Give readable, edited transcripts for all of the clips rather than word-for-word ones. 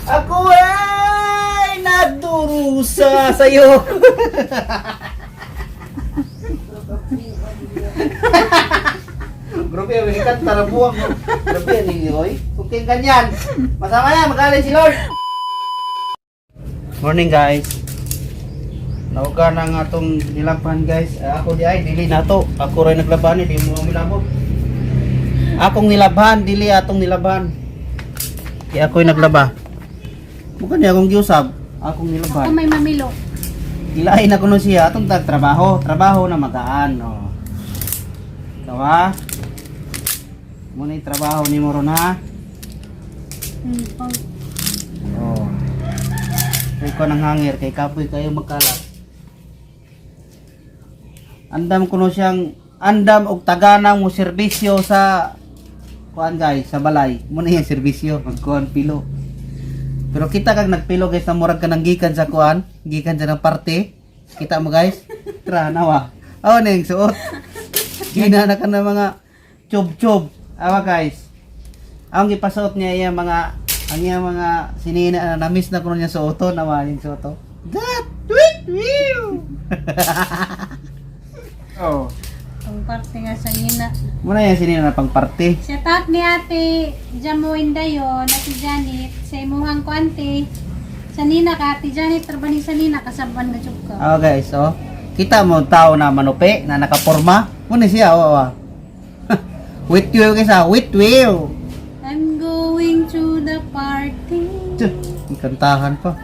Ako ay nadurusa sa'yo. Grabe, winikat, tarabuang. Grabe, ninyoy. Kung ganyan. Masama yan, magaling si Lord. Morning guys. Nauga na nga itong nilaban guys. Ako di ay, dili na to. Ako rin naglaban, di mo milabot. Akong nilaban, dili atong nilaban. Kaya ako'y naglaba. Bukan niya akong giusab. Akong Ako nilaban. may mamilo. Ilain ako nun siya. Atong trabaho. Trabaho na magaan. Oh. Tawa. Muna yung trabaho ni Moron ha. Oh. Kay ko ng hangir. Kay kapoy kayo magkalat. Andam ko no siyang andam og taganang mo serbisyo sa kuan guys, sa balay. Muna yung serbisyo. Magkuhan pilo. Pero kita kag nagpilo guys na murag ka nang gikan sa kuan. Gikan sa ng parte. Kita mo guys. Tra, nawa. Awa na yung suot. Gina na ka ng mga chob-chob. Awa guys. Ang ipasuot niya yung mga ang yung mga sinina na miss na ko niya suoto. Nawa yung suoto. God! Tweet! Whew! Oh. Ang parte nga sa nina. Muna yung sinina na pang parte. Shout out ni ate Jamoin dayon, ate Janet. Sa imuhang ko ante. Sa nina ka, ate Janet, trabani sa nina, kasaban na jud ka. Oh guys, oh. Kita mo tao na manupi, na nakaporma. Muna siya, oh. With you guys, with you. I'm going to the party. May kantahan pa.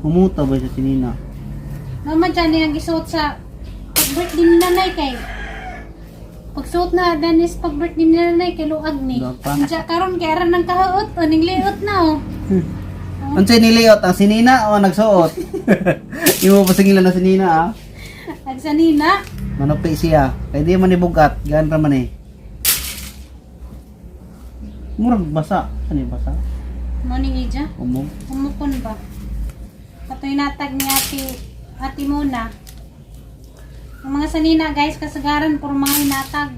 Humuta ba siya sinina? Mama Janet, ang isuot sa pag-birthday ni nanay kay. Pagsuot na, Danis, pag-birthday ni nanay kay luag ni. Dapa. Diya karon kay aran ng kahaot, o ning liot na oh. Unsay niliot ang sinina o nagsuot? Imo pa singilan na sinina ah. Ag sa nina, Manupi siya. Kaya di man ibugat, gaan ra man eh. Murag basa. Ano yung basa? mo ni Ija, Umog. umupon ba? Katoy natag ni ate Mona. Ang mga sanina guys, kasagaran puro mga hinatag.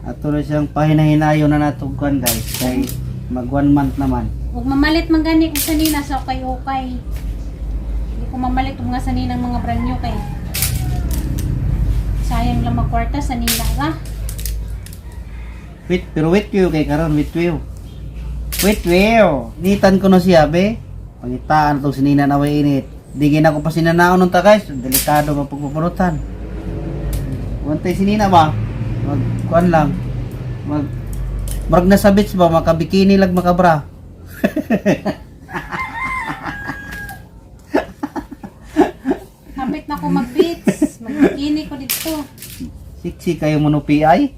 Ato na siyang pahinahinayo na natugan guys. Kay mag 1 month naman. Huwag mamalit man gani kung sanina sa okay. Hindi ko mamalit kung mga saninang mga brand new kay. Sayang lang magkwarta, sanina ka. Pero with you kay karon with you. With you. Nitan ko na siya be. Pangitaan tong sinina na way init. Digin ako pa sinanaon nung ta guys. Delikado mapagpupunutan. Wantay sinina ba? Kuan lang. Marag na sa beach ba? Makabikini lag makabra. Hapit na ko mag-beats. Mag-bikini ko dito. Siksi kayo manupi ay.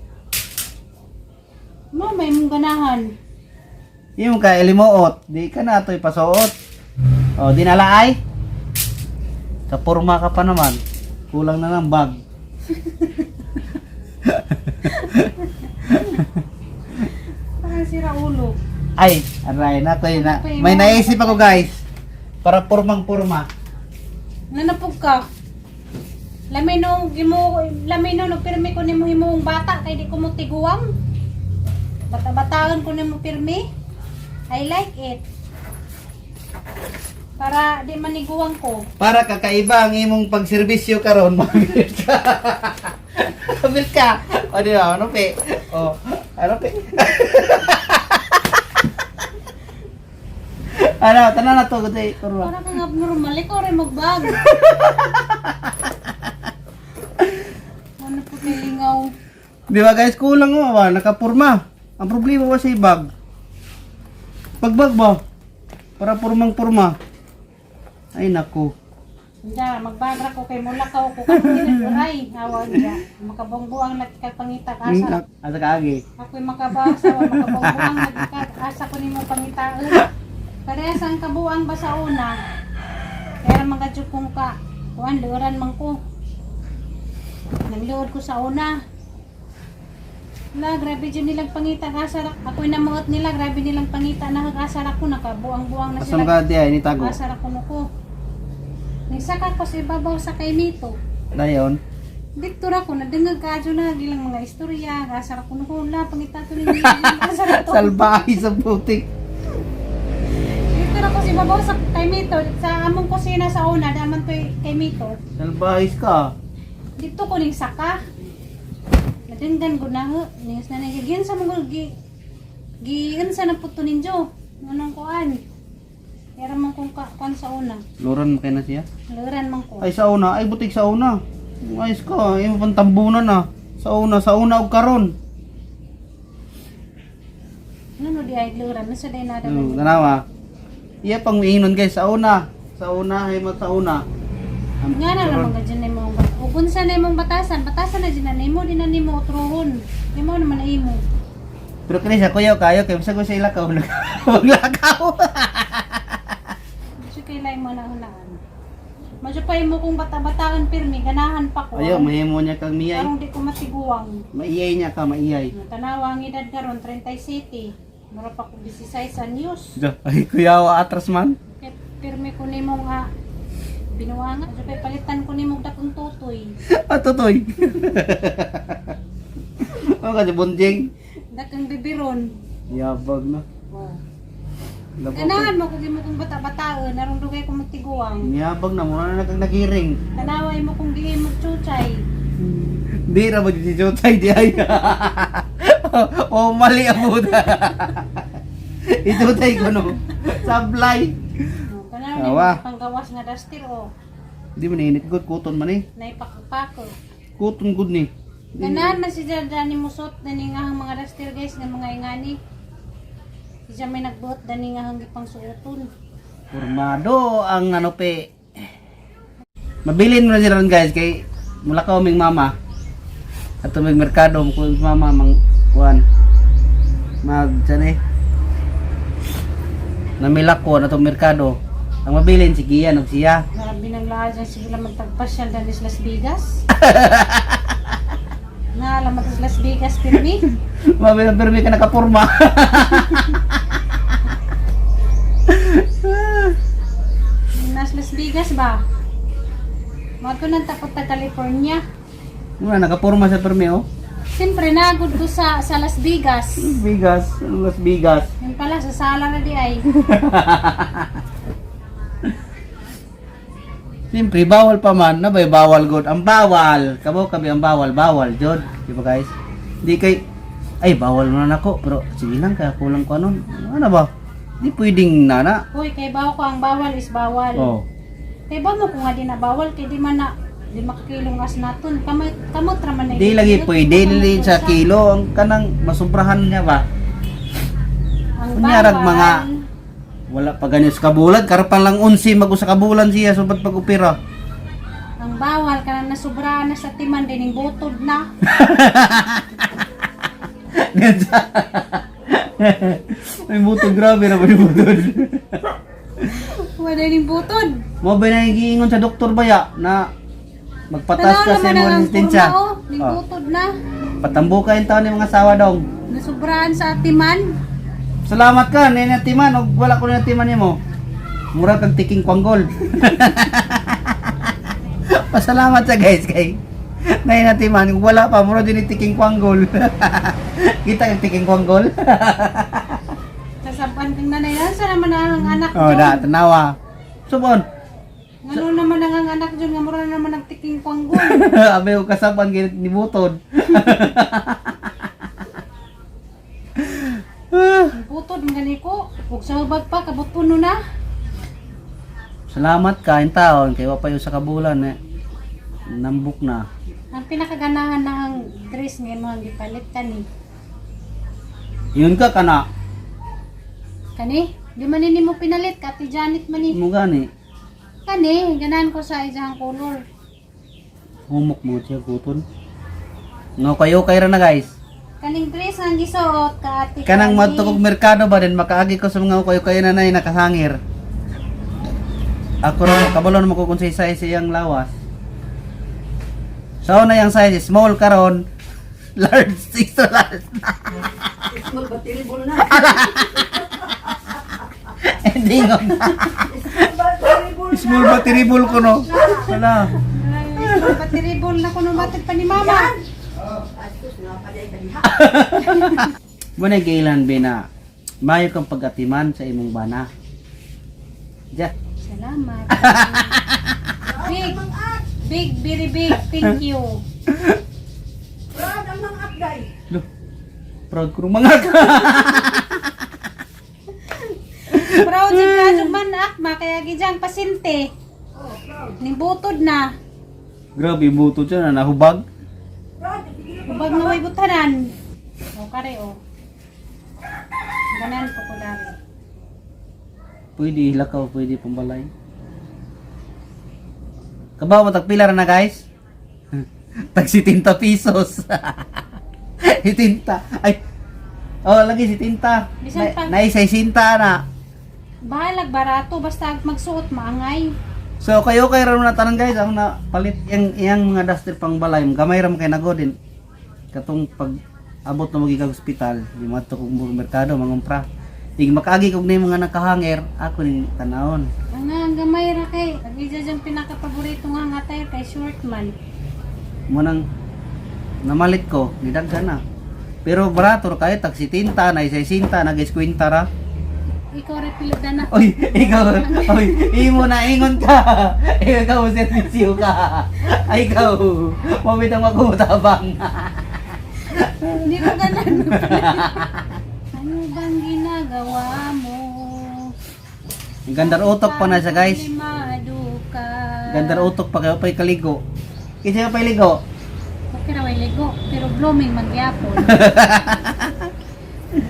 No, may mong ganahan. Yung ka elimuot. Di ka na ito ipasuot. O, dinala ay. Sa porma ka pa naman. Kulang na ng bag. Parang sira ulo. Ay, aray na to na. May naisip ako guys. Para pormang-porma. Nanapog ka. Lamay no pirmi ko nimo himong bata kay di ko mo tiguang. Bata-bataan ko nimo pirmi. I like it. Para di maniguang ko. Para kakaiba ang imong pagserbisyo karon. Mamit ka. Mamit ka. O di ba? Ano pe? O, ano pe? Ano, tanan na to. Kundi, kurwa. Para kang abnormal. Ikaw rin magbag. Ano po kay lingaw? Di ba guys, kulang mo ba? Nakapurma. Ang problema ba sa ibag? Pagbag ba? Para purmang-purma. Ay naku. Diya, magbagra ko kay mula ka ko kanina ay awag niya. Makabongbuang nagkapangita asa. Asa kaagi. Ako'y makabasa o makabongbuang nagkasa ko nimo pangita. Parehas ang kabuang ba sa una? Kaya magajukong ka. Kuan luran man ko. Nagluod ko sa una. La, grabe dyan nilang pangita kasarak. Ako'y namuot nila, grabe nilang pangita na kasarak ko. Nakabuang-buang na Asam sila. ka di ay ni tago. Kasarak ko nuko. Nagsaka ko sa ibabaw sa kay nito. Dayon. Diktor ako, nadengag kadyo na gilang mga istorya. Kasarak ko nuko. La, pangita to nila. Kasarak to. Salbahi sa putik. Diktor ako mabaw sa kay Mito sa among kusina sa una daman to kay Mito. Salbahis ka. Dito ko ning saka. Nadinggan ko na ho. Niyas na nagigyan sa mga giyan sa naputo ninyo. Anong kuan? Yara man kung kuan sa una. Luran mo kay na siya? Luran man ko. Ay sa una, ay butik sa una. Ayos ka, ay mo pang tambunan na. Sa una og karon. Ano di ay luran? Nasa day nada. Tanawa. Iya pang miinon guys sa una. Sa una ay mo sa una. Nga na naman ka dyan na imong batasan. Ug unsa na imong batasan? Batasan na dyan na nimo, di na nimo utrohon. Di mo naman na imo. Pero kini sa kuyaw kayo kay sa ko sa ilakaw. Maglakaw. Kasi kailangan mo na hunaan. Madyo pa imo kung bata-bataan pirmi, ganahan pa ko. Ayo, mahimo niya kang miyay. Parang di ko matiguang. Maiyay niya ka, maiyay. Tanawa ang edad karon 37. Mura pa ko 16 sa news. Ay kuyaw atras man. Kaya pirmi ko nimo nga binuwangan. Madyo pa palitan ko nimo dakong tutoy. Atotoy. Ano ka si Bunjing? Dakang bibiron. Yabag na. Oh. Labog Ganahan mo kung di mo kung bata-bataan, narong dugay ko magtiguang. Yabag na, muna na kang nagiring. Tanaway mo kung di mo chuchay. Di ra mo di jotay di ay. O mali ang muda. Itutay ko no. Sablay. Tanaway Awa. mo panggawas nga dastir o. Di man init good kuton man eh. Naipakapako. Kuton good ni. Ganahan na si Jardani musot na nga ang mga dastir guys nga mga ingani. Siya may nagbuot dani nga hanggi pang suoton. Formado ang ano pe. Mabilin mo na sila ron guys kay mula ka uming mama. At uming merkado kung mama mang kuan. Mag sani. Namilak ko na itong merkado. Ang mabilin si Gian o siya. Narabi ng lahat dyan sila magtagpasyal dahil sa Las Vegas. Naalaman sa Las Vegas pirmi. Mabilin pero ka nakapurma. Nas Las Vegas ba? Mato nang tapos ta California. Muna nakapurma sa permi oh. Siyempre nagod ko sa Las Vegas. Las Vegas. Yung pala sa sala na di ay. Siyempre bawal pa man na bawal god. Ang bawal, kabo kabi ang bawal jod, di ba guys? Di kay ay bawal mo na ako pero sige lang kaya kulang ko anon. Ano ba? Di pwedeng nana. Uy, kay bawo ko ang bawal is bawal. Oh. Kay ba mo kung nga di na bawal kay di man na di makakilong as naton. Kamot ra man na. Di lagi pwede dili sa kilo ang kanang masubrahan niya ba? Ang Kunyarag bawal, mga wala pa ganyan sa kabulan, karapan lang 11 mag-usa kabulan siya subad pag-upira. ang bawal kanang nasubra na sa timan dining butod na. May butod, grabe na ba yung butod? Wala ning butod. Mo ba na giingon sa doktor baya na magpatas ka sa imong resistensya? Ning butod na. Patambo ka yung taon ng mga asawa dong. Nasubraan sa timan. Salamat ka, ninatiman, o wala ko ninatiman niya mo. Mura kang tiking kwanggol. Pasalamat sa guys kay ninatiman, wala pa, mura din yung tiking kwanggol. Kita yung tiking kwanggol. Sasaban kang nanay na sa naman ang anak Oh, da, tanawa. Subon. Ngano naman ang anak dyan nga mura naman nagtiking panggol. Abi ko kasapan ginit ni butod. Butod ng ganiko. Huwag sa hubag pa, kabutpuno na. Salamat ka in taon kay wa pa yung sa kabulan eh. Nambuk na. Ang pinakaganahan ng dress ngayon mo ang gipalit kani. Yun ka kana. Kani? Di man ni mo pinalit, Kati Janet man ni. Mo gani. Kani, ganahan ko sa isang color. Humok mo siya guton. No kayo kay ra na guys. Kaning dress ang gisuot ka Ate Kanang Kani. madtukog merkado ba din makaagi ko sa mga kayo kayo nanay nakasangir. Ako ra kabulon mo ko kung sa size iyang lawas. So na yung size small karon large extra large. Small but terrible na. Hindi nga. Small but terrible ko no. Wala. Ay, batiribol na kuno matid pa ni mama. Astos nga pa dai kadiha. Muna kailan ba na mayo kang pag-atiman sa imong bana. Ja. Salamat. Big, very big, thank you. Proud ang mga agay. Loh. Proud ko mga Proud si Kadyo man akma, kaya gijang pasinte. Oh, proud. Nibutod na. Grabe buto siya na nahubag. Proud. Hindi na Ubag na way butanan. O kare o. Ganan ko ko dari. Pwede hilakaw, pwede pambalay. Kabaw mo tagpila na guys. Tag 70 pesos. Itinta. Ay. Oh, lagi si tinta. Bisan pa. Naisay sinta na. Bahalag barato basta magsuot maangay. So kayo kay ron na tanan guys, ang napalit yang mga duster pang balay, gamay ram kay nagodin. Katong pag abot na magiging ospital, di madto kog merkado mangumpra. Ig makagi kog ni mga nakahanger, ako ni tanawon. Ang gamay ra kay, agija jang pinaka-paborito nga nga tayo kay short man. Mo nang namalit ko, ni daghan na. Pero barato ra kay tag 70 na isay sinta nag-50 ra. Ikaw ra pilda na. Oy, ikaw, oy, imo na ingon ka. Ikaw servisyo ka. Ay ikaw, mamitang makutabang. Hindi ko ganan. Ano bang ginagawa mo? Ang gandar utok pa na siya guys. Limado ka. Gandar utok pa kayo pa'y kaligo. Kasi pa'y ligo. Okay ra way ligo, pero blooming magyapon.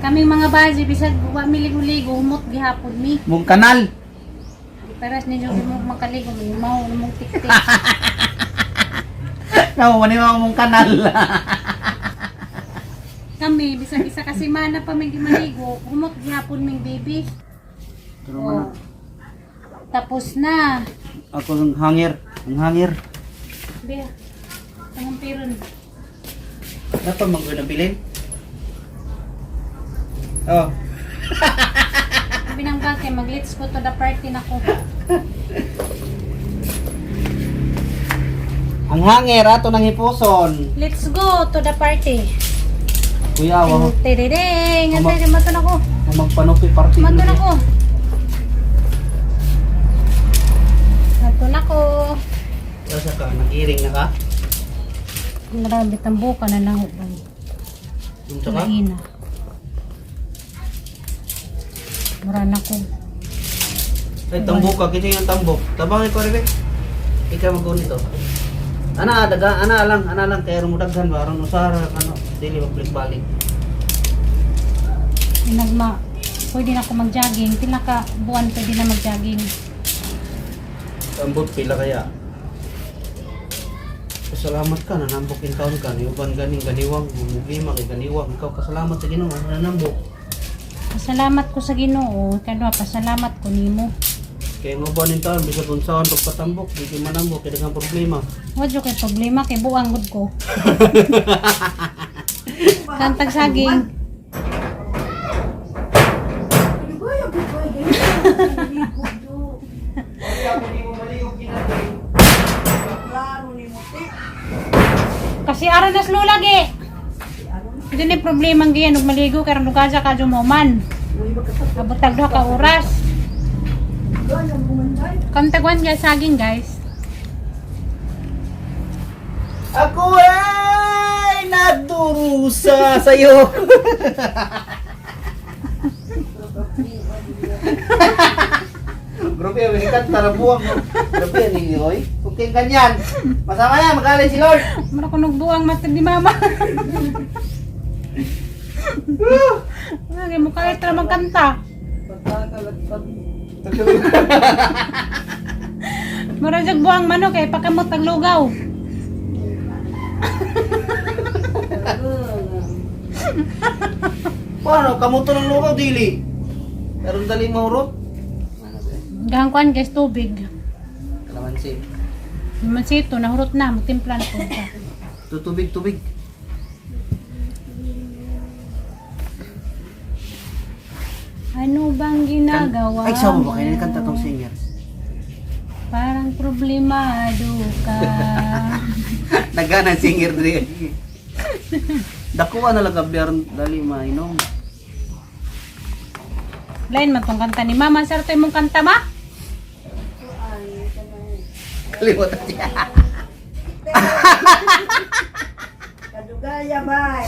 Kaming mga bazi bisag wa mi ligo-ligo humot gihapon mi. Mong kanal. Peras ninyo mo makaligo mi mao mong tiktik. Naman mong kanal. Kami bisag isa ka semana pa mi maligo, humot gihapon ming baby. Pero man, Oh. Tapos na. ako ng hangir. Ang hangir. Be. Tangang piron. Dapat mag-nabilin. Oh. Sabi ng bag kay mag-let's go to the party na ko. Ang hangir ato ng hipuson. Let's go to the party. Kuya, wa Tididing! Antay na mato na ko. magpanupi party. Mato na ko. Mato na ko. Asa ka, nag-iring na ka? Narabit ang buka na lang ubay. Yung ka? Laina. Mura na ko. Ay, tambok ka. Kita yung tambok. Tabangin ko, Rebek. Ikaw mag-go nito. Ana lang. Kaya rin mo daghan ba? Aron usara, dili magbalik-balik. Nagma, pwede na ako mag-jogging. Pila ka buwan pwede na mag-jogging. Tambok pila kaya. Pasalamat ka, nanambok in taon ka. Niuban ganing ganiwang. Problema kay ganiwang. Ikaw, pasalamat sa Ginoo. Nanambok. Pasalamat ko sa Ginoo. Kadwa, pasalamat ko nimo. Kaya mo ba nin taon, bisa kung saan pagpatambok, hindi manambok, kaya nga problema. Wadyo kay problema kay buang gud ko. Kantag saging. Ay, agay, ganyan. Klaro ni mo, te. Kasi aron nas lulagi. Hindi ni problema ang giyan ug maligo kay rando kaja ka jumoman. Uy, magkasap. Abot tag duha ka oras. Ganyan, bumanday. Kantagwan guys saging guys. Ako ay nagdurusa sa'yo. Grabe, may kanta na buwang. Grabe, ni Oy. Okay, ganyan. Masama yan, magaling si Lord. Mura ko nagbuang matag ni mama. Lagi mo kahit ra magkanta. Mura jag buang mano kay pakamot tag lugaw. Paano? Kamuto ng lukaw, dili. Pero dali mahurot. Gahangkuan guys tubig. Kalamansi. Masito nahurot na magtimplan ko siya. Tutubig-tubig. Ano bang ginagawa Ay, sawa mo? ba kayo? Kanta tong singers. Parang problemado ka. Nagana singer rin. Dakuha na lang kabiyar dali mainom. Lain man tong kanta ni mama. Sarto mong kanta ma? Kalimutan siya. Kadugaya, bay.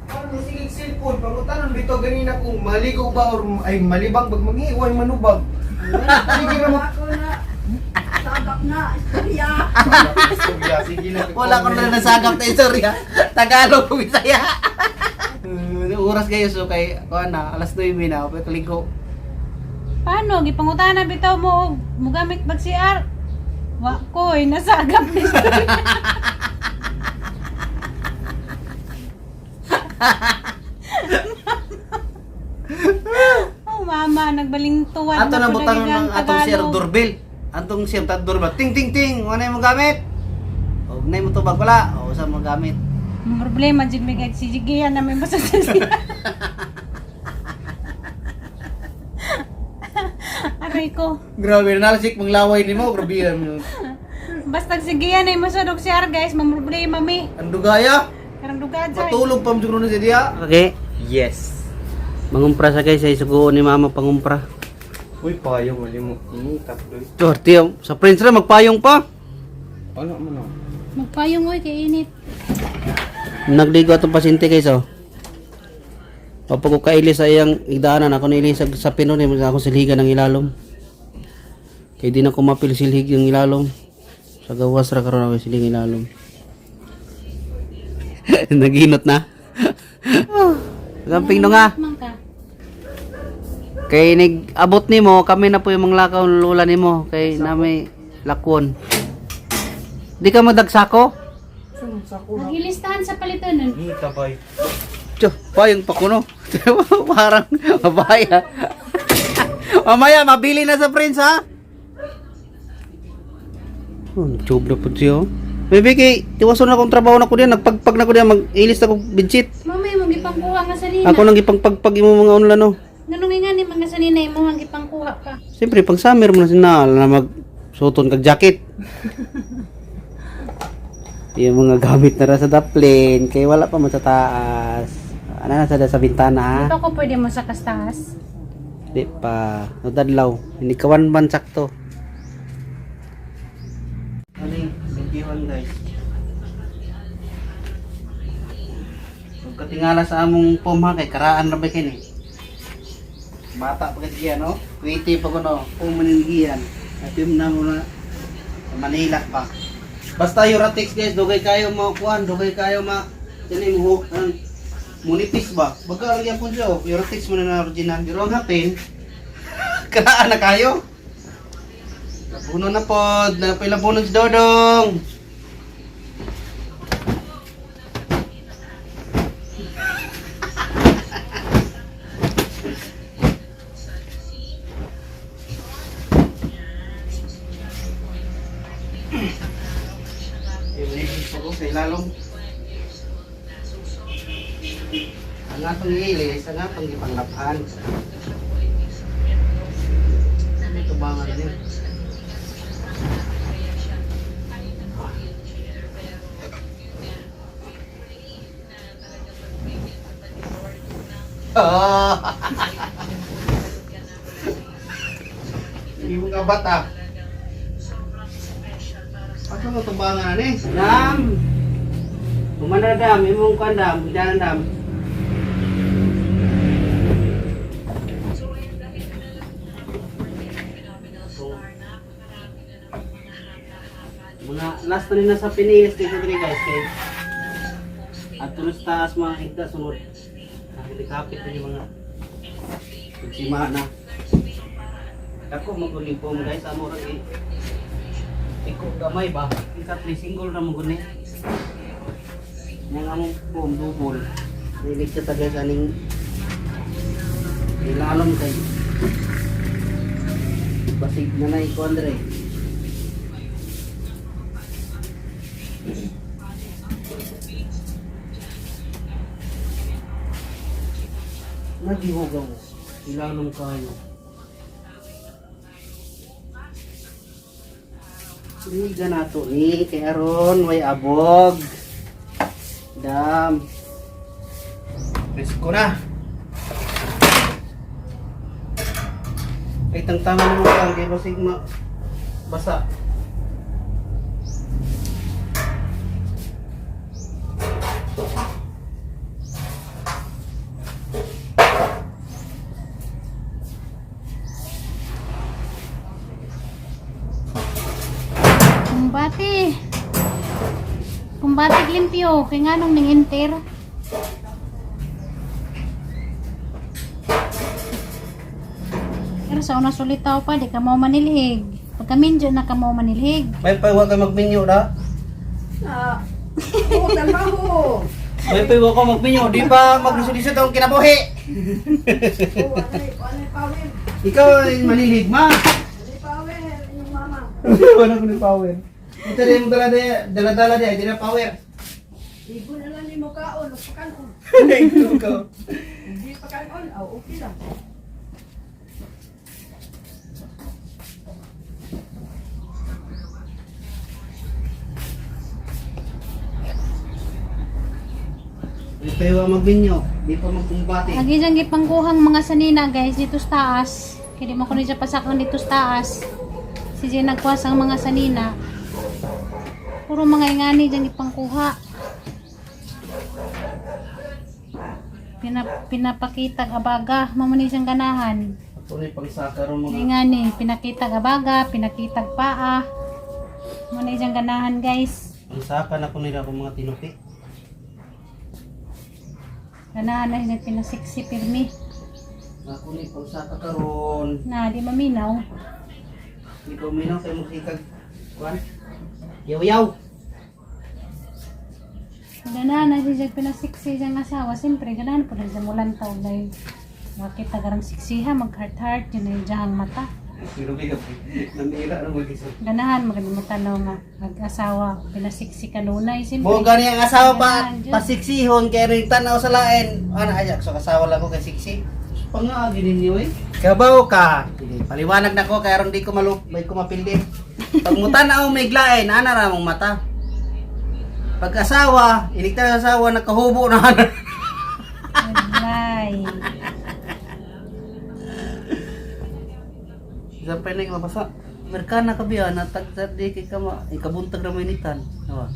Ano sige cellphone, pangutanon dito ganina kung maligo ba or ay malibang bag mangiwan manubag. Sige na mo. Ako na. Sagap na. Istorya. Sige na. Wala ko na nasagap na istorya. Tagalog o Bisaya. Oras kayo so kay na alas 9 na ako kaligo. Paano? Gipangutana bitaw mo og mugamit bag CR. Wa koy nasagap ni Oh mama, nagbalintuan Ato na po butang lagi ang ng atong share Tagalog. doorbell. Antong share tat doorbell. Ting ting ting. Ano yung gamit? O nay mo tubag wala. O sa mo gamit. Ang problema jud may kahit si Jigian na may masasasiya. Aray ko. Grabe na nalasik manglaway nimo, grabe yan. Basta sigiyan ay masadog CR guys, mang problema mi. Ang dugaya. Karang dugad sa. Matulog pa mo siguro na siya. Okay. Yes. Mangumpra sa guys ay suguon ni mama pangumpra. Uy, payo mali mo. Tapos. Torti, sa prince na magpayong pa. Ano mo na? Magpayong oy kay init. Nagligo atong pasyente guys oh. Kapag ko kailis sa iyang igdaanan ako nilisag sa pinon ni ako silhigan ng ilalom. Kay di na ko mapil silhig yung ilalom. Sa gawas ra karon ako silhig ilalom. Naginot na. Gamping no nga. Man ka. Kay nag-abot nimo kami na po yung mga lakaw ng lula nimo kay nami lakwon. Di ka magdagsako? Nagilistahan sa palitonon. Tabay. Tiyo, payong pa kuno. Parang mabaya. Mamaya, mabili na sa prince ha? Oh, nag-job na po siya. Maybe kay, tiwason na akong trabaho na ko diyan. Nagpagpag na ko diyan. Mag-ilis na ko bedsheet. Mamay mo gipangkuha nga sa nina. Ako nang ipagpagpag mo mga online no. Ganun nga ni mga sa nina mo ang gipangkuha ka. Siyempre, pag summer mo na sinal na mag-suton kag jacket. Yung mga gamit na ra sa daplin. Kaya wala pa mo sa taas. Ano na sa bintana ha? Dito ko pwede mo sa kastas. Di pa. Nadadlaw. Hindi kawan man sakto. Ano yung bintiwan guys? Kung katingala sa among pumha kay karaan na ba kini? Bata pa kasi yan, no? Kwiti pa ko, no? Pumaningiyan. At yung na muna sa Manila pa. Basta Eurotex guys, dugay kayo makukuhan, dugay kayo yan yung munipis ba? Baga lang yan po siya, Eurotex muna na original. Pero ang hapin, karaan na kayo. Labuno na po, napilabuno si Dodong. Iligis po ko sa ilalong. Ang atong ilis, ang atong ipanglapan. Ito ba nga rin? Hindi mo nga bata. Ano mo tumbangan eh? Dam! Kumanda dam, imong kandam, jalan dam. Mga last na rin na sa pinilis dito rin guys kay at tulos taas mga higda sunod. Nakikapit na yung mga pagsima na. Ako maguling po guys, amo rin ikaw gamay ba? Isa 3 single na maguni. Yang among pom double. Nilig sa tagay kaning ilalom kay. Basig na na iko Andre. Nagihugaw. Ilalom kayo. Liga na to ni kay aron way abog. Dam. Presko na. Ay tangtangan mo lang kay basig basa. Kumbati. Kumbati limpyo. Kaya nga nung ning-enter. Pero sa una sulitaw pa, di ka mo manilhig. Pagka minjo na ka mo manilhig. May paiwa ka magminyo na. Ah, oo, trabaho. May paiwa ka magminyo. Di ba maglisod-lisod ang kinabuhi? Oo, anay power. Ikaw ay malilid, ma. Anay power, inyong mama. Wala ko ni power. Ito din mo dala-dala di, hindi na power. Ibo na lang ni mo kaon, o pakanon. Ikaw. Hindi pakanon, okay lang. May paiwa magminyo. Di pa magkumbati. Lagi dyan gipangkuhang mga sanina guys dito sa taas. Kaya di mo ko niya pasakang dito sa taas. Si Jen nagkuha sang mga sanina. Puro mga ingani dyan gipangkuha. Pinapakitag abaga. Mamani siyang ganahan. Ito na pangsaka ron mga. Ingani, pinakitag abaga, pinakitag paa. Mamani siyang ganahan guys. Pangsaka na ko nila akong mga tinupi. Ganahan na siya pinasiksi pirmi. Ako ni pangsaka karon. Na di maminaw. Hindi ko minaw kayo musikag. Kuan? Yaw-yaw. Ganahan na siya pinasiksi siyang asawa. Siyempre, ganahan po rin sa mulan taon na yun. Bakit tagarang siksiha, mag-heart-heart, yun na yung diyahang mata. Pero bigat. Namira na mag-isa. Ganahan, magandang matanaw nga. Mag-asawa, pinasiksi kanunay. Siyempre, Mo gani ang asawa pa ganahan, Diyos. pasiksihon kay rin tanaw sa lain. Ano ayak so kasawa lang ko kay siksi. Pangaagi ninyo eh. Kabaw ka. Sige, paliwanag na ko kay ron di ko may ko mapildi. Pag mutanaw may glain, ana ra mong mata. Pag asawa, inikta sa asawa nakahubo na ana. Ay, Sampai na yung mabasa. Merkana ka biya na tagtad di kay kama ikabuntag ra may nitan. Nawa.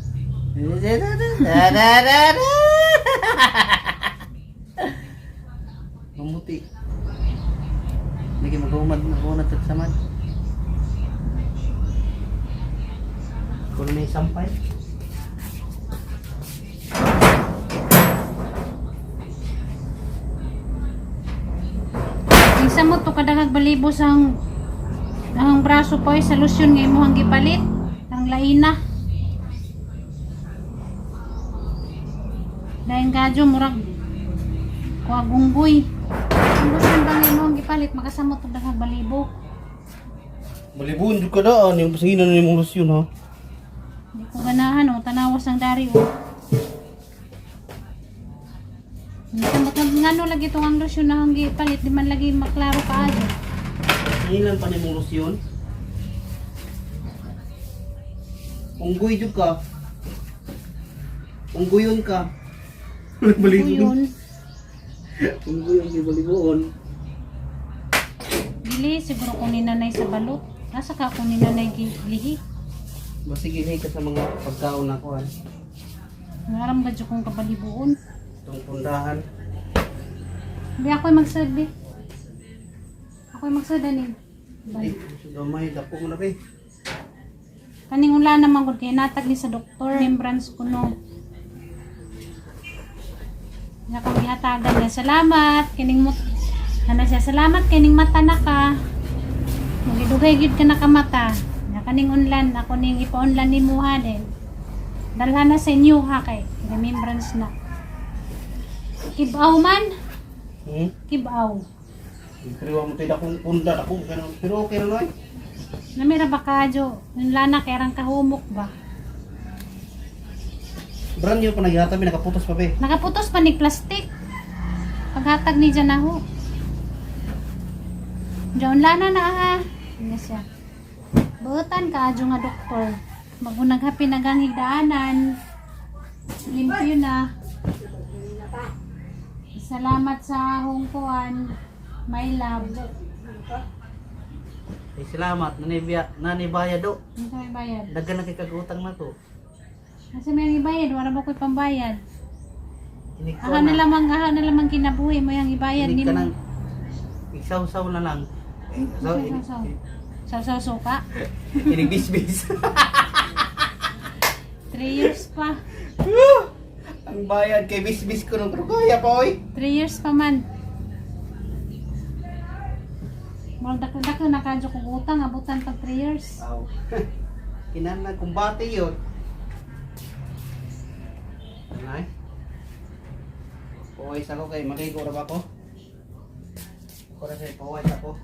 Mamuti. Lagi mag-umad at samad. Kung may sampay. isa mo to kadagag balibo sang ang braso po sa lusyon nga imo gipalit ang laina. Dayon kadyo murag kuha gunggoy. Ang lusyon bang imo gipalit makasamot og dagag balibo. Malibun jud ka daan yung pasingan ni mong lusyon ha. Di ko ganahan o tanawas ang dari o. Ngano lagi itong ang lusyon na ang gipalit di man lagi maklaro ka ayo. Ilan pa ni mong lusyon? Unggoy jud ka. Unggoyon ka. Yun. Unggoyon di balibon. Dili siguro kung ni nanay sa balot. Nasa ka kung ni nanay lihi. Basig ilay ka sa mga pagkaon na kuhan. Ngaram ba kong kabalibuon. Itong pundahan. Bi ako'y magsadbi. Ako'y magsadanin. Ay, gamay, dapo mo na ba eh. Kaning ula naman ko kay natag ni sa doktor. Membrance ko no. Nga kami hatagan niya. Salamat. Kining mo. Ano siya? Salamat kining mata na ka. Magidugay gid ka na ka mata. Nga kaning unlan. Ako ning ipa-unlan ni Muha din. Dalhan na sa inyo ha kay. Remembrance na. Kibaw man. Kibaw. Pero mo tayo akong punda ako. Pero okay na eh. Namira ba kadyo? Yung lana kaya kahumok ba? Brand new pa nagyata, nakaputos pa ba eh. Nakaputos pa ni plastic. Paghatag ni dyan ako. Diyan lana na ha. Ano siya? Buutan kadyo nga doktor. Magunag hapi nagang higdaanan. Limpyo na. Salamat sa hungkuan. My love. Ay, salamat, nanibaya do. Ano sa may bayad? Dagan na kay kagutang na to. Nasa may ibayad? Wala ba ko'y pambayad? Inig ko Aha na lamang kinabuhi mo yung ibayad Inig ni ka mo. nang isaw-saw na lang. Saw-saw. Saw-saw suka. Inig bis-bis. 3 years pa. Ang bayad kay bis-bis ko nung kaya pa oy. 3 years pa man. Murag dako na kadyo kog utang, abutan pag 3 years. Aw. Kinahanglan kumbate yun. Ay. Pawis ako kay maligo ra ba ko? Ko ra say pawis ako.